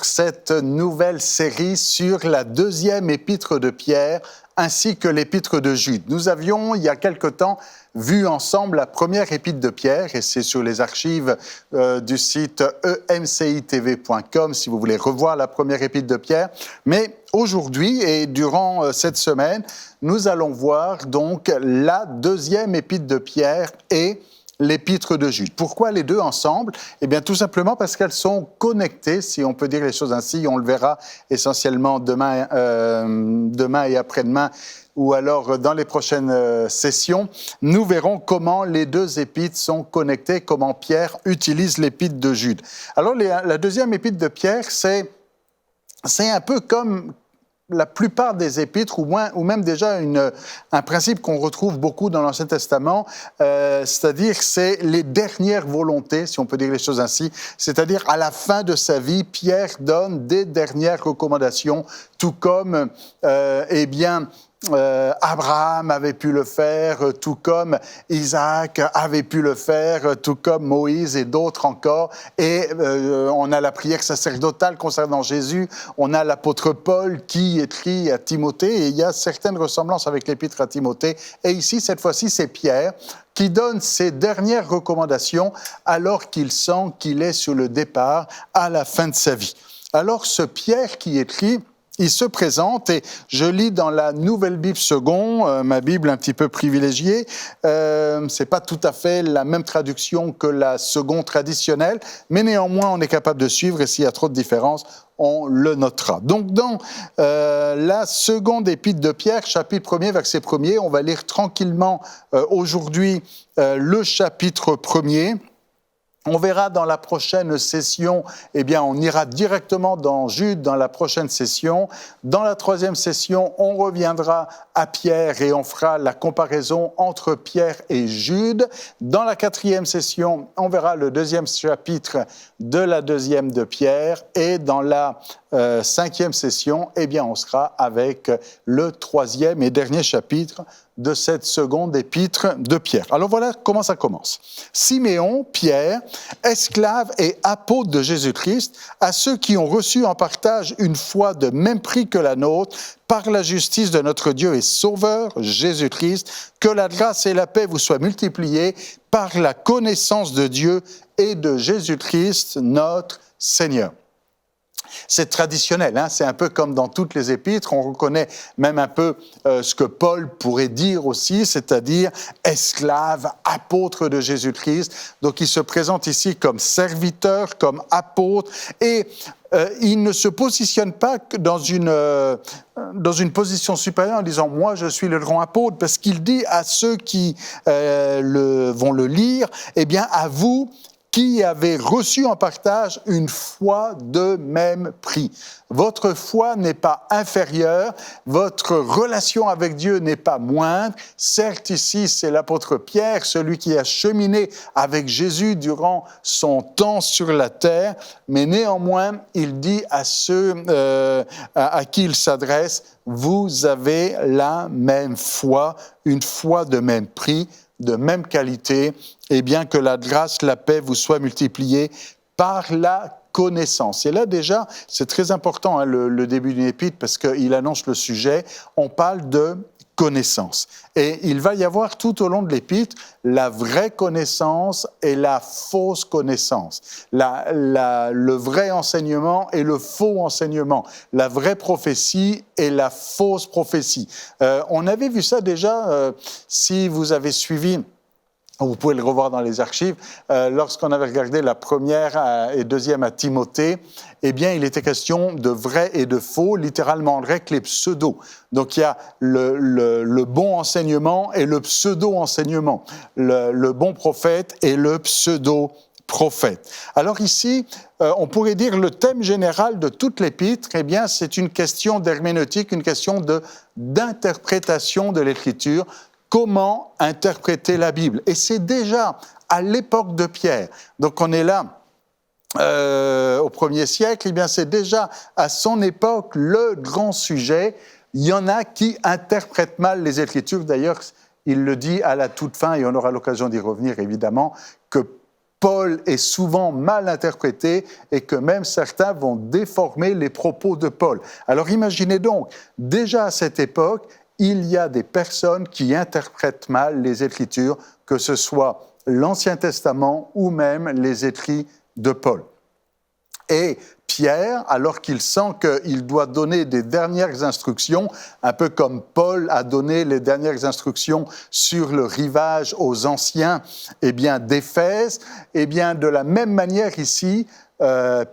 pour cette nouvelle série sur la deuxième épître de Pierre ainsi que l'épître de Jude. Nous avions, il y a quelque temps, vu ensemble la première épître de Pierre, et c'est sur les archives du site emcitv.com si vous voulez revoir la première épître de Pierre. Mais aujourd'hui et durant cette semaine, nous allons voir donc la deuxième épître de Pierre et l'épître de Jude. Pourquoi les deux ensemble ? Eh bien, tout simplement parce qu'elles sont connectées, si on peut dire les choses ainsi. On le verra essentiellement demain et après-demain, ou alors dans les prochaines sessions. Nous verrons comment les deux épîtres sont connectées, comment Pierre utilise l'épître de Jude. Alors, la deuxième épître de Pierre, c'est un peu comme la plupart des épîtres, ou même déjà un principe qu'on retrouve beaucoup dans l'Ancien Testament, c'est-à-dire c'est les dernières volontés, si on peut dire les choses ainsi, c'est-à-dire à la fin de sa vie, Pierre donne des dernières recommandations, tout comme, Abraham avait pu le faire, tout comme Isaac avait pu le faire, tout comme Moïse et d'autres encore. Et on a la prière sacerdotale concernant Jésus, on a l'apôtre Paul qui écrit à Timothée, et il y a certaines ressemblances avec l'épître à Timothée. Et ici, cette fois-ci, c'est Pierre qui donne ses dernières recommandations alors qu'il sent qu'il est sur le départ à la fin de sa vie. Alors ce Pierre qui écrit, il se présente, et je lis dans la Nouvelle Bible Second, ma Bible un petit peu privilégiée. C'est pas tout à fait la même traduction que la Seconde traditionnelle, mais néanmoins on est capable de suivre, et s'il y a trop de différences, on le notera. Donc dans la seconde épître de Pierre, chapitre 1er, verset 1er, on va lire tranquillement aujourd'hui le chapitre 1er. On verra dans la prochaine session, eh bien, on ira directement dans Jude dans la prochaine session. Dans la troisième session, on reviendra à Pierre et on fera la comparaison entre Pierre et Jude. Dans la quatrième session, on verra le deuxième chapitre de la deuxième de Pierre. Et dans la cinquième session, eh bien, on sera avec le troisième et dernier chapitre de cette seconde épître de Pierre. Alors voilà comment ça commence. Siméon, Pierre, esclave et apôtre de Jésus-Christ, à ceux qui ont reçu en partage une foi de même prix que la nôtre, par la justice de notre Dieu et Sauveur, Jésus-Christ, que la grâce et la paix vous soient multipliées par la connaissance de Dieu et de Jésus-Christ, notre Seigneur. C'est traditionnel, hein? C'est un peu comme dans toutes les épîtres, on reconnaît même un peu ce que Paul pourrait dire aussi, c'est-à-dire esclave, apôtre de Jésus-Christ. Donc il se présente ici comme serviteur, comme apôtre, et il ne se positionne pas dans une position supérieure en disant « moi je suis le grand apôtre », parce qu'il dit à ceux qui vont le lire, « eh bien à vous », qui avez reçu en partage une foi de même prix. Votre foi n'est pas inférieure, votre relation avec Dieu n'est pas moindre. Certes, ici, c'est l'apôtre Pierre, celui qui a cheminé avec Jésus durant son temps sur la terre, mais néanmoins, il dit à ceux à qui il s'adresse, « Vous avez la même foi, une foi de même prix, de même qualité, et bien que la grâce, la paix vous soient multipliées par la connaissance. » Et là déjà, c'est très important hein, le début d'une épître parce qu'il annonce le sujet, on parle de connaissance. Et il va y avoir tout au long de l'épître la vraie connaissance et la fausse connaissance, le vrai enseignement et le faux enseignement, la vraie prophétie et la fausse prophétie. On avait vu ça déjà, si vous avez suivi. Vous pouvez le revoir dans les archives. Lorsqu'on avait regardé la première et deuxième à Timothée, eh bien, il était question de vrai et de faux, littéralement en grec, les pseudos. Donc, il y a le bon enseignement et le pseudo-enseignement, le bon prophète et le pseudo-prophète. Alors ici, on pourrait dire le thème général de toute l'épître, eh bien, c'est une question d'herméneutique, une question d'interprétation de l'Écriture. Comment interpréter la Bible? Et c'est déjà à l'époque de Pierre, donc on est là au 1er siècle, eh bien c'est déjà à son époque le grand sujet. Il y en a qui interprètent mal les Écritures, d'ailleurs il le dit à la toute fin, et on aura l'occasion d'y revenir évidemment, que Paul est souvent mal interprété et que même certains vont déformer les propos de Paul. Alors imaginez donc, déjà à cette époque, il y a des personnes qui interprètent mal les Écritures, que ce soit l'Ancien Testament ou même les écrits de Paul. Et Pierre, alors qu'il sent qu'il doit donner des dernières instructions, un peu comme Paul a donné les dernières instructions sur le rivage aux anciens d'Éphèse, de la même manière ici,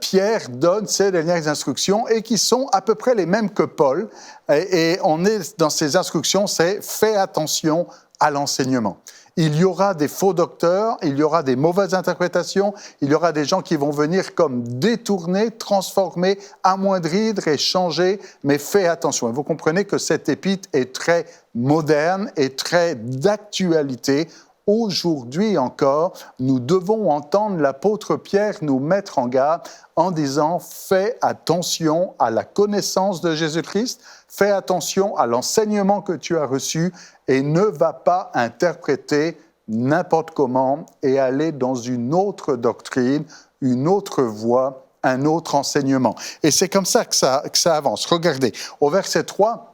Pierre donne ses dernières instructions et qui sont à peu près les mêmes que Paul. Et on est dans ces instructions, c'est « fais attention à l'enseignement ». Il y aura des faux docteurs, il y aura des mauvaises interprétations, il y aura des gens qui vont venir comme détourner, transformer, amoindrir et changer, mais fais attention. Et vous comprenez que cette épître est très moderne et très d'actualité. Aujourd'hui encore, nous devons entendre l'apôtre Pierre nous mettre en garde en disant « fais attention à la connaissance de Jésus-Christ, fais attention à l'enseignement que tu as reçu et ne va pas interpréter n'importe comment et aller dans une autre doctrine, une autre voie, un autre enseignement. » Et c'est comme ça que ça avance. Regardez, au verset 3,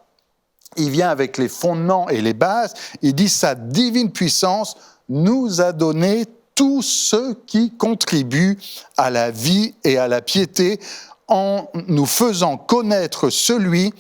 il vient avec les fondements et les bases. Il dit « Sa divine puissance nous a donné tout ce qui contribue à la vie et à la piété en nous faisant connaître celui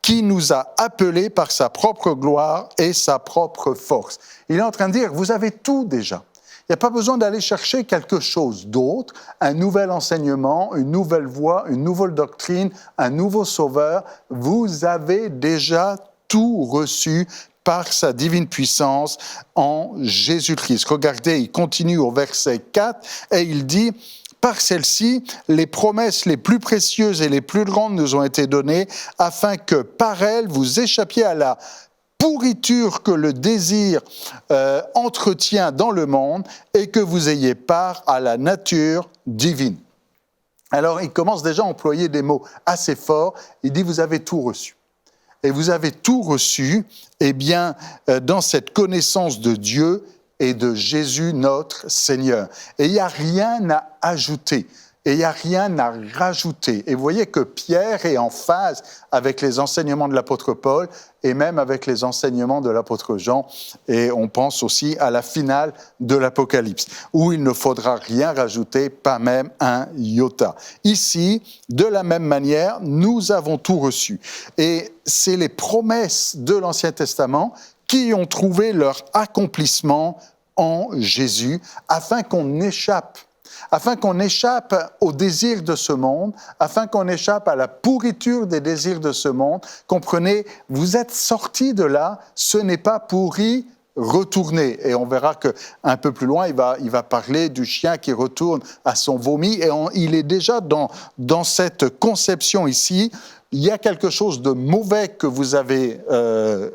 qui nous a appelés par sa propre gloire et sa propre force. » Il est en train de dire, vous avez tout déjà. Il n'y a pas besoin d'aller chercher quelque chose d'autre, un nouvel enseignement, une nouvelle voie, une nouvelle doctrine, un nouveau sauveur. Vous avez déjà tout reçu par sa divine puissance en Jésus-Christ. Regardez, il continue au verset 4 et il dit « Par celle-ci, les promesses les plus précieuses et les plus grandes nous ont été données, afin que par elles vous échappiez à la pourriture que le désir entretient dans le monde et que vous ayez part à la nature divine. » Alors, il commence déjà à employer des mots assez forts. Il dit « Vous avez tout reçu. » Et vous avez tout reçu, dans cette connaissance de Dieu et de Jésus notre Seigneur. Et il n'y a rien à ajouter, et il n'y a rien à rajouter. Et vous voyez que Pierre est en phase avec les enseignements de l'apôtre Paul et même avec les enseignements de l'apôtre Jean. Et on pense aussi à la finale de l'Apocalypse, où il ne faudra rien rajouter, pas même un iota. Ici, de la même manière, nous avons tout reçu. Et c'est les promesses de l'Ancien Testament qui ont trouvé leur accomplissement en Jésus, afin qu'on échappe au désir de ce monde, afin qu'on échappe à la pourriture des désirs de ce monde. Comprenez, vous êtes sortis de là, ce n'est pas pour y retourner. Et on verra qu'un peu plus loin, il va parler du chien qui retourne à son vomi, et il est déjà dans cette conception ici. Il y a quelque chose de mauvais que vous avez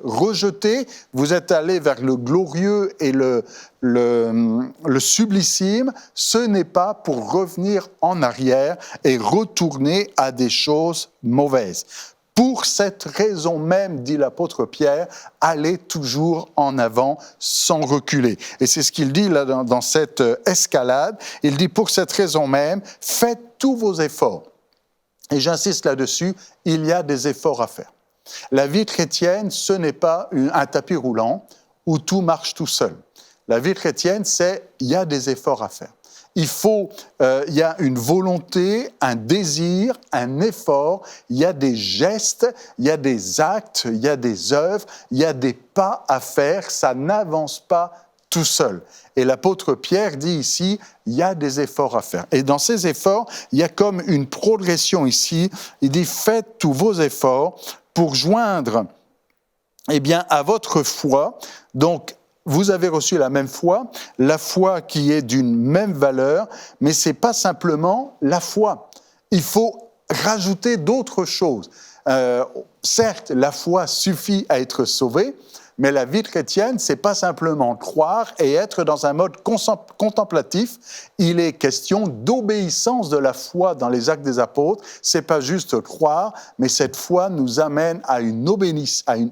rejeté, vous êtes allé vers le glorieux et le sublissime, ce n'est pas pour revenir en arrière et retourner à des choses mauvaises. Pour cette raison même, dit l'apôtre Pierre, allez toujours en avant sans reculer. Et c'est ce qu'il dit là dans cette escalade. Il dit, pour cette raison même, faites tous vos efforts. Et j'insiste là-dessus, il y a des efforts à faire. La vie chrétienne, ce n'est pas un tapis roulant où tout marche tout seul. La vie chrétienne, il y a des efforts à faire. Il y a une volonté, un désir, un effort, il y a des gestes, il y a des actes, il y a des œuvres, il y a des pas à faire, ça n'avance pas tout seul. Et l'apôtre Pierre dit ici, il y a des efforts à faire. Et dans ces efforts, il y a comme une progression ici. Il dit, faites tous vos efforts pour joindre, à votre foi. Donc, vous avez reçu la même foi, la foi qui est d'une même valeur, mais c'est pas simplement la foi. Il faut rajouter d'autres choses. Certes, la foi suffit à être sauvé, Mais la vie chrétienne, c'est pas simplement croire et être dans un mode contemplatif. Il est question d'obéissance de la foi dans les actes des apôtres. C'est pas juste croire, mais cette foi nous amène à une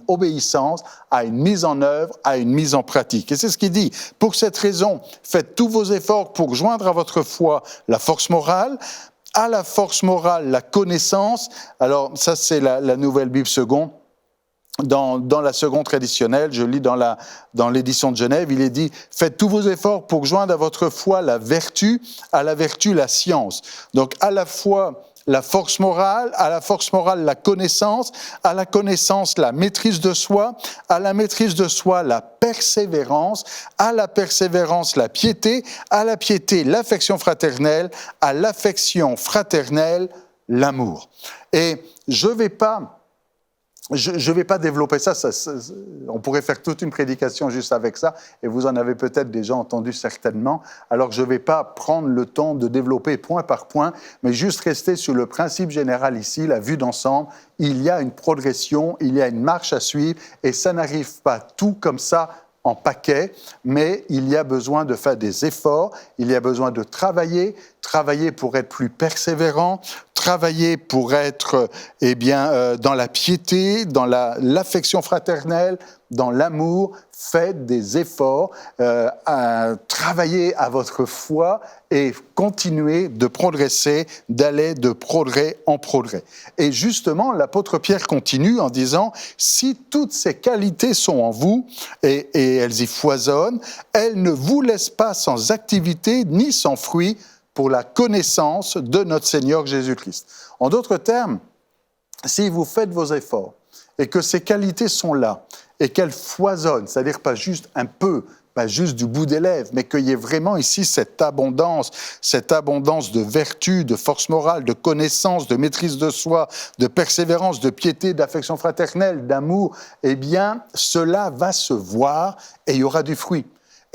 obéissance, à une mise en œuvre, à une mise en pratique. Et c'est ce qu'il dit. Pour cette raison, faites tous vos efforts pour joindre à votre foi la force morale, à la force morale la connaissance. Alors ça, c'est la Nouvelle Bible seconde. Dans la seconde traditionnelle, je lis dans l'édition de Genève, il est dit « Faites tous vos efforts pour joindre à votre foi la vertu, à la vertu la science ». Donc à la fois la force morale, à la force morale la connaissance, à la connaissance la maîtrise de soi, à la maîtrise de soi la persévérance, à la persévérance la piété, à la piété l'affection fraternelle, à l'affection fraternelle l'amour. Et je vais pas développer ça, on pourrait faire toute une prédication juste avec ça, et vous en avez peut-être déjà entendu certainement, alors je ne vais pas prendre le temps de développer point par point, mais juste rester sur le principe général ici, la vue d'ensemble. Il y a une progression, il y a une marche à suivre, et ça n'arrive pas tout comme ça en paquet, mais il y a besoin de faire des efforts, il y a besoin de travailler pour être plus persévérant, travailler pour être dans la piété, dans l'affection fraternelle, dans l'amour. Faites des efforts, travaillez à votre foi et continuez de progresser, d'aller de progrès en progrès. Et justement, l'apôtre Pierre continue en disant « Si toutes ces qualités sont en vous, et elles y foisonnent, elles ne vous laissent pas sans activité ni sans fruit pour la connaissance de notre Seigneur Jésus-Christ. » En d'autres termes, si vous faites vos efforts et que ces qualités sont là et qu'elles foisonnent, c'est-à-dire pas juste un peu, pas juste du bout des lèvres, mais qu'il y ait vraiment ici cette abondance de vertu, de force morale, de connaissance, de maîtrise de soi, de persévérance, de piété, d'affection fraternelle, d'amour, eh bien, cela va se voir et il y aura du fruit.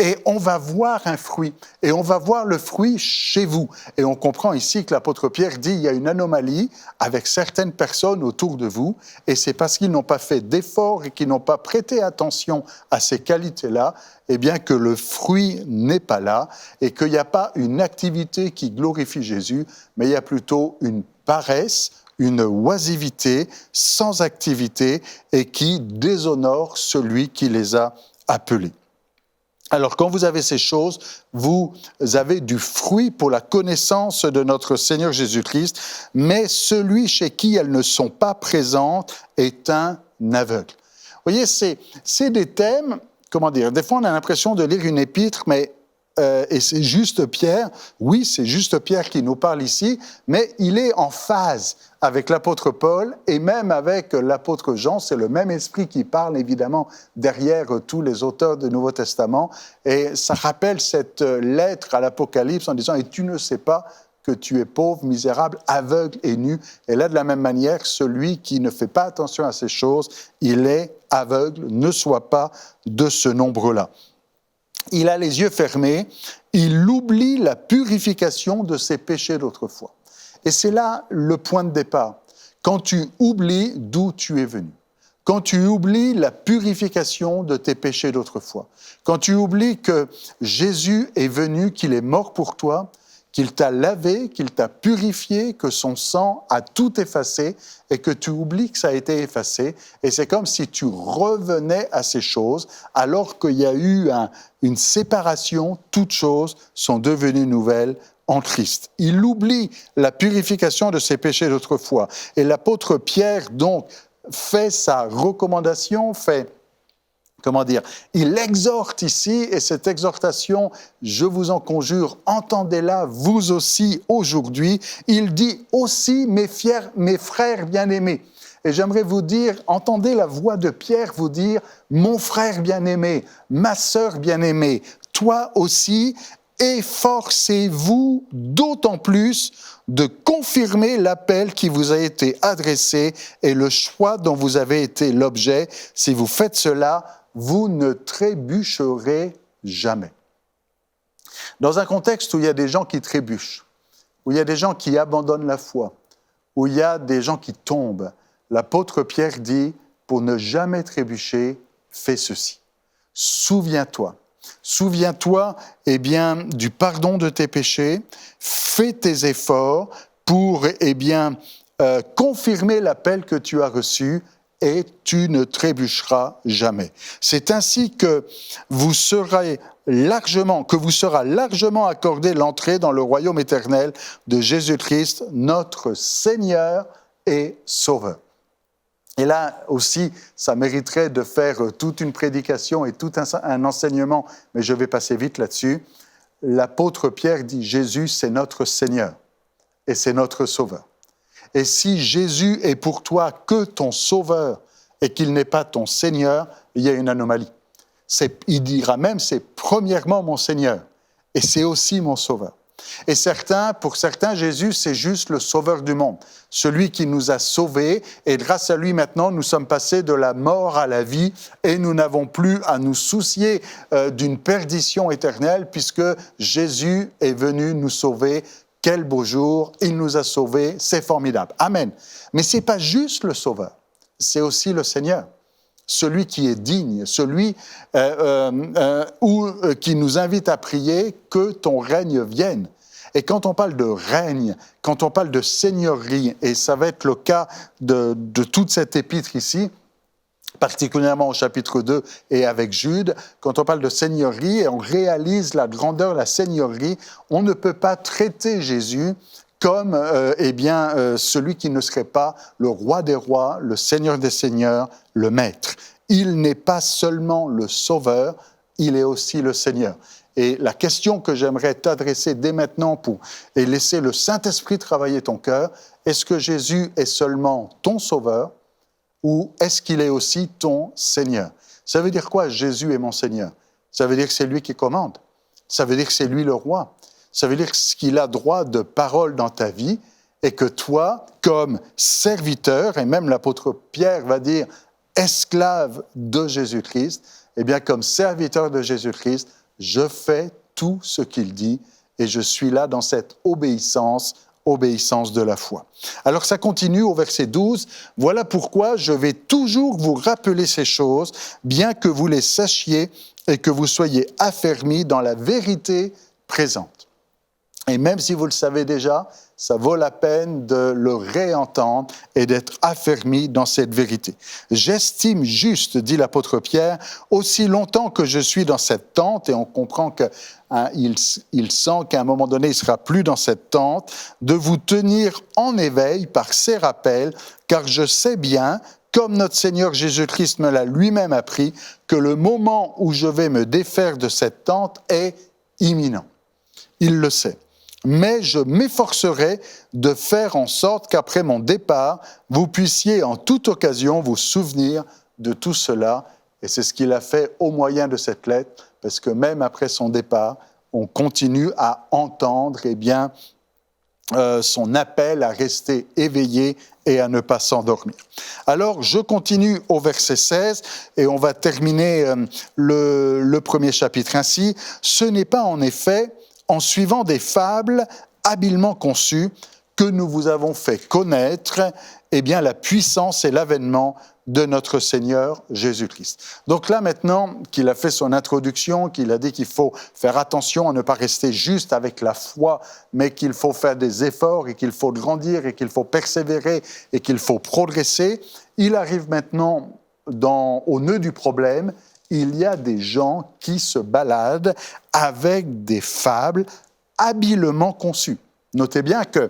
Et on va voir un fruit, et on va voir le fruit chez vous. Et on comprend ici que l'apôtre Pierre dit il y a une anomalie avec certaines personnes autour de vous, et c'est parce qu'ils n'ont pas fait d'efforts et qu'ils n'ont pas prêté attention à ces qualités-là, eh bien que le fruit n'est pas là, et qu'il n'y a pas une activité qui glorifie Jésus, mais il y a plutôt une paresse, une oisivité sans activité, et qui déshonore celui qui les a appelés. Alors, quand vous avez ces choses, vous avez du fruit pour la connaissance de notre Seigneur Jésus-Christ, mais celui chez qui elles ne sont pas présentes est un aveugle. Vous voyez, c'est des thèmes, comment dire, des fois on a l'impression de lire une épître, mais et c'est juste Pierre, oui, c'est juste Pierre qui nous parle ici, mais il est en phase avec l'apôtre Paul et même avec l'apôtre Jean. C'est le même esprit qui parle, évidemment, derrière tous les auteurs du Nouveau Testament. Et ça rappelle cette lettre à l'Apocalypse en disant « Et tu ne sais pas que tu es pauvre, misérable, aveugle et nu. » Et là, de la même manière, celui qui ne fait pas attention à ces choses, il est aveugle, ne sois pas de ce nombre-là. Il a les yeux fermés, il oublie la purification de ses péchés d'autrefois. Et c'est là le point de départ. Quand tu oublies d'où tu es venu, quand tu oublies la purification de tes péchés d'autrefois, quand tu oublies que Jésus est venu, qu'il est mort pour toi, qu'il t'a lavé, qu'il t'a purifié, que son sang a tout effacé et que tu oublies que ça a été effacé. Et c'est comme si tu revenais à ces choses alors qu'il y a eu une séparation, toutes choses sont devenues nouvelles en Christ. Il oublie la purification de ses péchés d'autrefois. Et l'apôtre Pierre, donc, fait sa recommandation, il exhorte ici, et cette exhortation, je vous en conjure, entendez-la vous aussi aujourd'hui. Il dit aussi, mes frères bien-aimés. Et j'aimerais vous dire, entendez la voix de Pierre vous dire, mon frère bien-aimé, ma sœur bien-aimée, toi aussi, efforcez-vous d'autant plus de confirmer l'appel qui vous a été adressé et le choix dont vous avez été l'objet. Si vous faites cela, vous ne trébucherez jamais. Dans un contexte où il y a des gens qui trébuchent, où il y a des gens qui abandonnent la foi, où il y a des gens qui tombent, l'apôtre Pierre dit, pour ne jamais trébucher, fais ceci. Souviens-toi. Souviens-toi, du pardon de tes péchés. Fais tes efforts pour, confirmer l'appel que tu as reçu et tu ne trébucheras jamais. C'est ainsi que vous sera largement accordé l'entrée dans le royaume éternel de Jésus-Christ, notre Seigneur et Sauveur. Et là aussi, ça mériterait de faire toute une prédication et tout un enseignement, mais je vais passer vite là-dessus. L'apôtre Pierre dit « Jésus, c'est notre Seigneur et c'est notre Sauveur ». Et si Jésus est pour toi que ton Sauveur et qu'il n'est pas ton Seigneur, il y a une anomalie. Il dira même « c'est premièrement mon Seigneur et c'est aussi mon Sauveur ». Et pour certains, Jésus, c'est juste le sauveur du monde, celui qui nous a sauvés, et grâce à lui, maintenant, nous sommes passés de la mort à la vie, et nous n'avons plus à nous soucier d'une perdition éternelle, puisque Jésus est venu nous sauver. Quel beau jour, il nous a sauvés, c'est formidable. Amen. Mais ce n'est pas juste le sauveur, c'est aussi le Seigneur. Celui qui est digne, celui qui nous invite à prier que ton règne vienne. Et quand on parle de règne, quand on parle de seigneurie, et ça va être le cas de toute cette épître ici, particulièrement au chapitre 2 et avec Jude, quand on parle de seigneurie et on réalise la grandeur de la seigneurie, on ne peut pas traiter Jésus comme celui qui ne serait pas le roi des rois, le seigneur des seigneurs, le maître. Il n'est pas seulement le sauveur, il est aussi le Seigneur. Et la question que j'aimerais t'adresser dès maintenant et laisser le Saint-Esprit travailler ton cœur, est-ce que Jésus est seulement ton sauveur ou est-ce qu'il est aussi ton Seigneur? Ça veut dire quoi, Jésus est mon Seigneur? Ça veut dire que c'est lui qui commande. Ça veut dire que c'est lui le roi. Ça veut dire qu'il a droit de parole dans ta vie et que toi, comme serviteur, et même l'apôtre Pierre va dire esclave de Jésus-Christ, eh bien comme serviteur de Jésus-Christ, je fais tout ce qu'il dit et je suis là dans cette obéissance de la foi. Alors ça continue au verset 12. « Voilà pourquoi je vais toujours vous rappeler ces choses, bien que vous les sachiez et que vous soyez affermis dans la vérité présente. » Et même si vous le savez déjà, ça vaut la peine de le réentendre et d'être affermi dans cette vérité. « J'estime juste, dit l'apôtre Pierre, aussi longtemps que je suis dans cette tente, et on comprend qu'il sent qu'à un moment donné, il ne sera plus dans cette tente, de vous tenir en éveil par ces rappels, car je sais bien, comme notre Seigneur Jésus-Christ me l'a lui-même appris, que le moment où je vais me défaire de cette tente est imminent. » Il le sait. Mais je m'efforcerai de faire en sorte qu'après mon départ, vous puissiez en toute occasion vous souvenir de tout cela. Et c'est ce qu'il a fait au moyen de cette lettre, parce que même après son départ, on continue à entendre son appel à rester éveillé et à ne pas s'endormir. Alors, je continue au verset 16 et on va terminer le premier chapitre ainsi. « Ce n'est pas en effet en suivant des fables habilement conçues que nous vous avons fait connaître la puissance et l'avènement de notre Seigneur Jésus-Christ. » Donc là maintenant qu'il a fait son introduction, qu'il a dit qu'il faut faire attention à ne pas rester juste avec la foi, mais qu'il faut faire des efforts et qu'il faut grandir et qu'il faut persévérer et qu'il faut progresser, il arrive maintenant au nœud du problème. Il y a des gens qui se baladent avec des fables habilement conçues. Notez bien que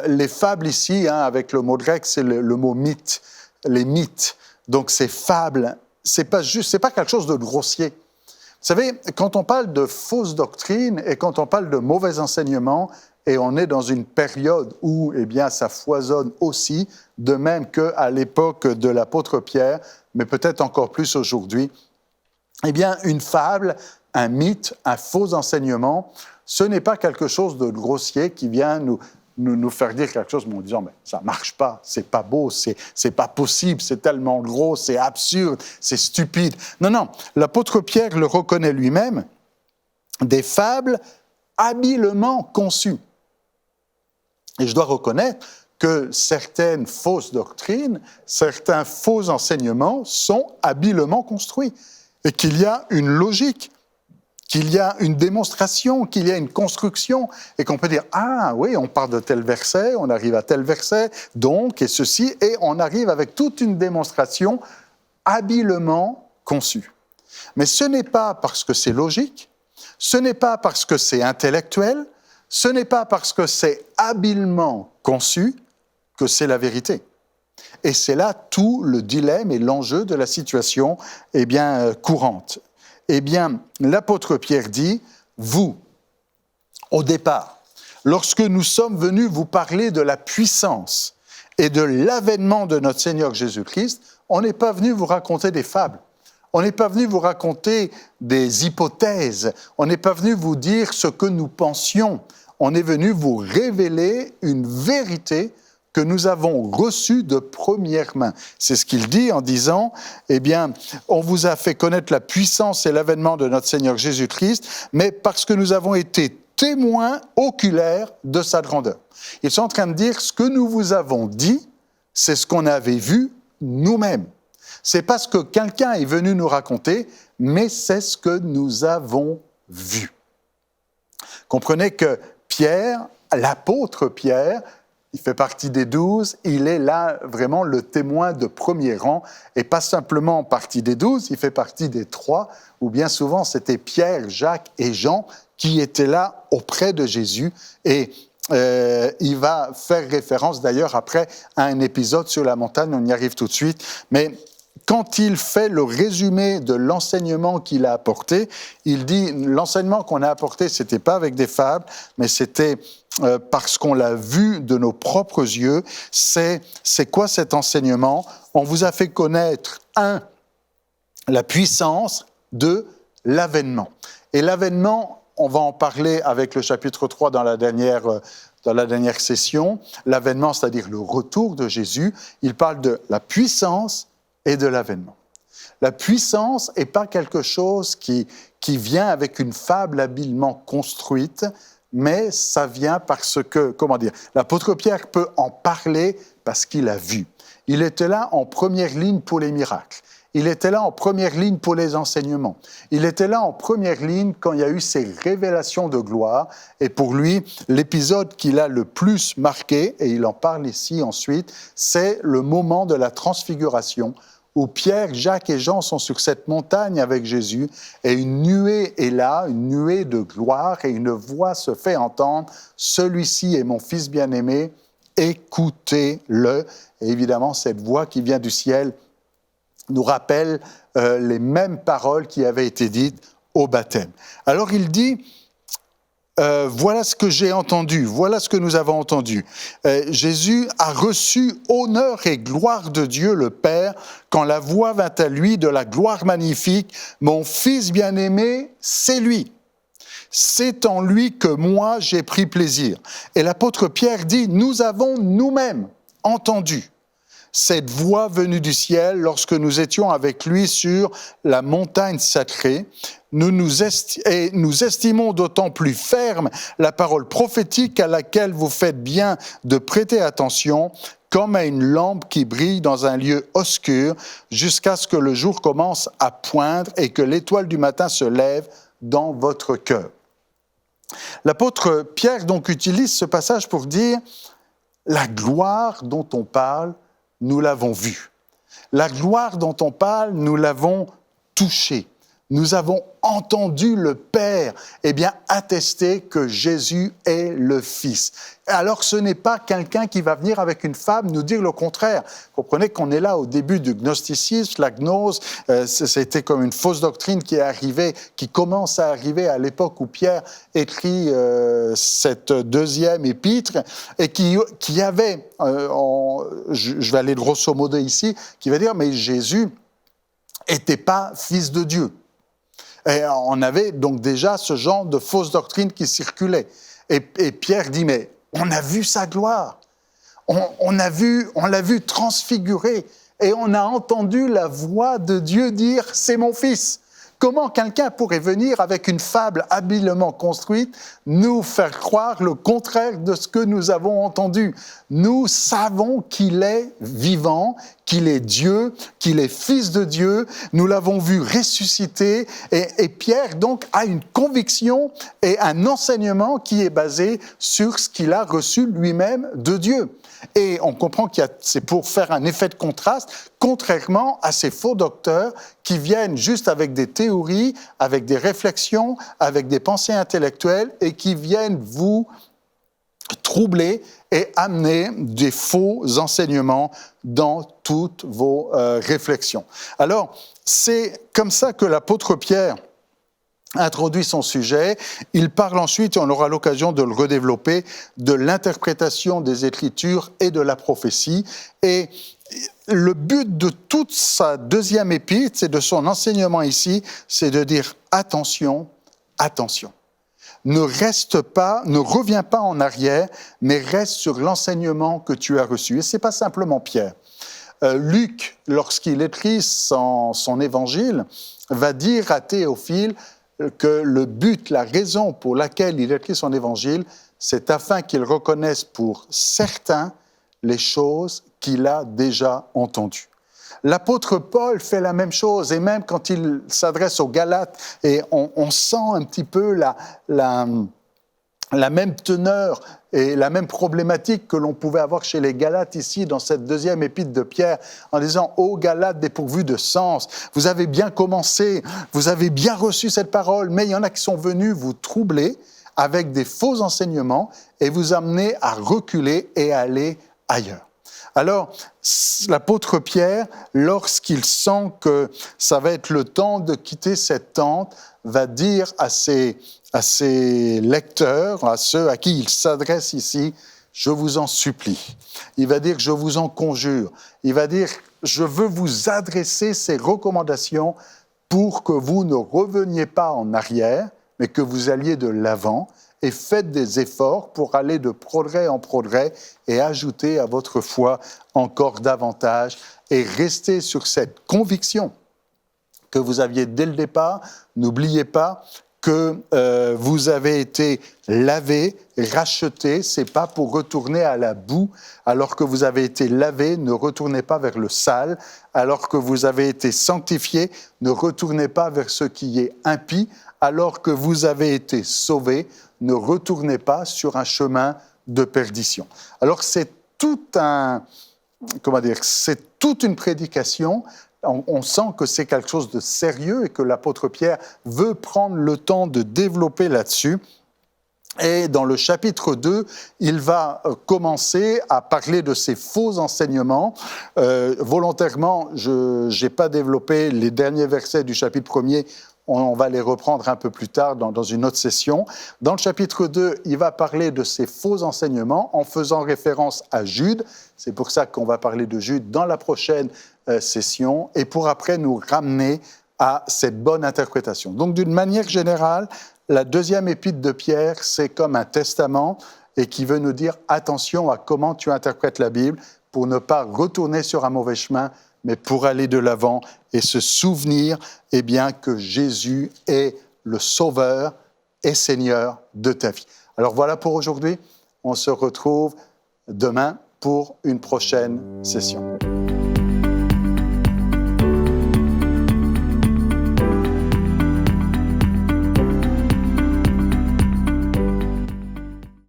les fables ici, avec le mot grec, c'est le mot mythe, les mythes. Donc ces fables, c'est pas quelque chose de grossier. Vous savez, quand on parle de fausses doctrines et quand on parle de mauvais enseignements, et on est dans une période où ça foisonne aussi, de même qu'à l'époque de l'apôtre Pierre, mais peut-être encore plus aujourd'hui, une fable, un mythe, un faux enseignement, ce n'est pas quelque chose de grossier qui vient nous faire dire quelque chose en disant « mais ça ne marche pas, c'est pas beau, c'est pas possible, c'est tellement gros, c'est absurde, c'est stupide ». Non, l'apôtre Pierre le reconnaît lui-même, des fables habilement conçues. Et je dois reconnaître que certaines fausses doctrines, certains faux enseignements sont habilement construits et qu'il y a une logique, qu'il y a une démonstration, qu'il y a une construction et qu'on peut dire « Ah oui, on part de tel verset, on arrive à tel verset, donc, et ceci », et on arrive avec toute une démonstration habilement conçue. Mais ce n'est pas parce que c'est logique, ce n'est pas parce que c'est intellectuel, ce n'est pas parce que c'est habilement conçu que c'est la vérité. Et c'est là tout le dilemme et l'enjeu de la situation courante. Eh bien, l'apôtre Pierre dit, vous, au départ, lorsque nous sommes venus vous parler de la puissance et de l'avènement de notre Seigneur Jésus-Christ, on n'est pas venu vous raconter des fables. On n'est pas venu vous raconter des hypothèses. On n'est pas venu vous dire ce que nous pensions. On est venu vous révéler une vérité que nous avons reçue de première main. C'est ce qu'il dit en disant, eh bien, on vous a fait connaître la puissance et l'avènement de notre Seigneur Jésus-Christ, mais parce que nous avons été témoins oculaires de sa grandeur. Ils sont en train de dire, ce que nous vous avons dit, c'est ce qu'on avait vu nous-mêmes. C'est pas ce que quelqu'un est venu nous raconter, mais c'est ce que nous avons vu. Comprenez que Pierre, l'apôtre Pierre, il fait partie des 12, il est là vraiment le témoin de premier rang, et pas simplement partie des 12, il fait partie des 3, où bien souvent c'était Pierre, Jacques et Jean qui étaient là auprès de Jésus, et il va faire référence d'ailleurs après à un épisode sur la montagne, on y arrive tout de suite, mais quand il fait le résumé de l'enseignement qu'il a apporté, il dit l'enseignement qu'on a apporté, c'était pas avec des fables, mais c'était parce qu'on l'a vu de nos propres yeux. C'est quoi cet enseignement? On vous a fait connaître, 1, la puissance, 2, l'avènement. Et l'avènement, on va en parler avec le chapitre 3 dans la dernière session. L'avènement, c'est-à-dire le retour de Jésus, il parle de la puissance et de l'avènement. La puissance n'est pas quelque chose qui vient avec une fable habilement construite, mais ça vient parce que, l'apôtre Pierre peut en parler parce qu'il a vu. Il était là en première ligne pour les miracles. Il était là en première ligne pour les enseignements. Il était là en première ligne quand il y a eu ces révélations de gloire. Et pour lui, l'épisode qu'il a le plus marqué, et il en parle ici ensuite, c'est le moment de la transfiguration, où Pierre, Jacques et Jean sont sur cette montagne avec Jésus, et une nuée est là, une nuée de gloire, et une voix se fait entendre, « Celui-ci est mon Fils bien-aimé, écoutez-le ». Et évidemment, cette voix qui vient du ciel nous rappelle les mêmes paroles qui avaient été dites au baptême. Alors il dit, voilà ce que j'ai entendu, voilà ce que nous avons entendu. Jésus a reçu honneur et gloire de Dieu le Père quand la voix vint à lui de la gloire magnifique. Mon Fils bien-aimé, c'est lui. C'est en lui que moi j'ai pris plaisir. Et l'apôtre Pierre dit, nous avons nous-mêmes entendu cette voix venue du ciel lorsque nous étions avec lui sur la montagne sacrée. Nous estimons d'autant plus ferme la parole prophétique à laquelle vous faites bien de prêter attention, comme à une lampe qui brille dans un lieu obscur, jusqu'à ce que le jour commence à poindre et que l'étoile du matin se lève dans votre cœur. L'apôtre Pierre donc utilise ce passage pour dire la gloire dont on parle, nous l'avons vue. La gloire dont on parle, nous l'avons touchée. Nous avons entendu le Père attester que Jésus est le Fils. Alors ce n'est pas quelqu'un qui va venir avec une fable nous dire le contraire. Vous comprenez qu'on est là au début du gnosticisme, la gnose, c'était comme une fausse doctrine qui commence à arriver à l'époque où Pierre écrit cette deuxième épître et qui avait, je vais aller grosso modo ici, qui va dire mais Jésus n'était pas fils de Dieu. Et on avait donc déjà ce genre de fausse doctrine qui circulait. Et Pierre dit, mais on a vu sa gloire, on l'a vu transfigurer, et on a entendu la voix de Dieu dire, c'est mon fils. Comment quelqu'un pourrait venir avec une fable habilement construite nous faire croire le contraire de ce que nous avons entendu? Nous savons qu'il est vivant, qu'il est Dieu, qu'il est Fils de Dieu. Nous l'avons vu ressusciter et Pierre donc a une conviction et un enseignement qui est basé sur ce qu'il a reçu lui-même de Dieu. Et on comprend que c'est pour faire un effet de contraste, contrairement à ces faux docteurs qui viennent juste avec des théories, avec des réflexions, avec des pensées intellectuelles et qui viennent vous troubler et amener des faux enseignements dans toutes vos réflexions. Alors, c'est comme ça que l'apôtre Pierre introduit son sujet. Il parle ensuite, et on aura l'occasion de le redévelopper, de l'interprétation des Écritures et de la prophétie. Et le but de toute sa deuxième épître, et de son enseignement ici, c'est de dire attention, attention. Ne reviens pas en arrière, mais reste sur l'enseignement que tu as reçu. Et ce n'est pas simplement Pierre. Luc, lorsqu'il écrit son évangile, va dire à Théophile que le but, la raison pour laquelle il écrit son évangile, c'est afin qu'il reconnaisse pour certains les choses qu'il a déjà entendues. L'apôtre Paul fait la même chose, et même quand il s'adresse aux Galates, et on sent un petit peu la même teneur et la même problématique que l'on pouvait avoir chez les Galates ici, dans cette deuxième épître de Pierre, en disant « Ô Galates dépourvus de sens, vous avez bien commencé, vous avez bien reçu cette parole, mais il y en a qui sont venus vous troubler avec des faux enseignements et vous amener à reculer et à aller ailleurs. » Alors, l'apôtre Pierre, lorsqu'il sent que ça va être le temps de quitter cette tente, va dire à ses lecteurs, à ceux à qui il s'adresse ici, « Je vous en supplie ». Il va dire « Je vous en conjure ». Il va dire « Je veux vous adresser ces recommandations pour que vous ne reveniez pas en arrière, mais que vous alliez de l'avant. Et faites des efforts pour aller de progrès en progrès et ajouter à votre foi encore davantage et rester sur cette conviction que vous aviez dès le départ. N'oubliez pas que vous avez été lavé, racheté, c'est pas pour retourner à la boue. Alors que vous avez été lavé, ne retournez pas vers le sale. Alors que vous avez été sanctifié, ne retournez pas vers ce qui est impie. Alors que vous avez été sauvé, ne retournez pas sur un chemin de perdition. Alors c'est toute une prédication. On sent que c'est quelque chose de sérieux et que l'apôtre Pierre veut prendre le temps de développer là-dessus. Et dans le chapitre 2, il va commencer à parler de ces faux enseignements. Volontairement, je n'ai pas développé les derniers versets du chapitre 1er. On va les reprendre un peu plus tard dans une autre session. Dans le chapitre 2, il va parler de ces faux enseignements en faisant référence à Jude. C'est pour ça qu'on va parler de Jude dans la prochaine session, et pour après nous ramener à cette bonne interprétation. Donc d'une manière générale, la deuxième épître de Pierre, c'est comme un testament et qui veut nous dire attention à comment tu interprètes la Bible pour ne pas retourner sur un mauvais chemin, mais pour aller de l'avant et se souvenir que Jésus est le Sauveur et Seigneur de ta vie. Alors voilà pour aujourd'hui, on se retrouve demain pour une prochaine session.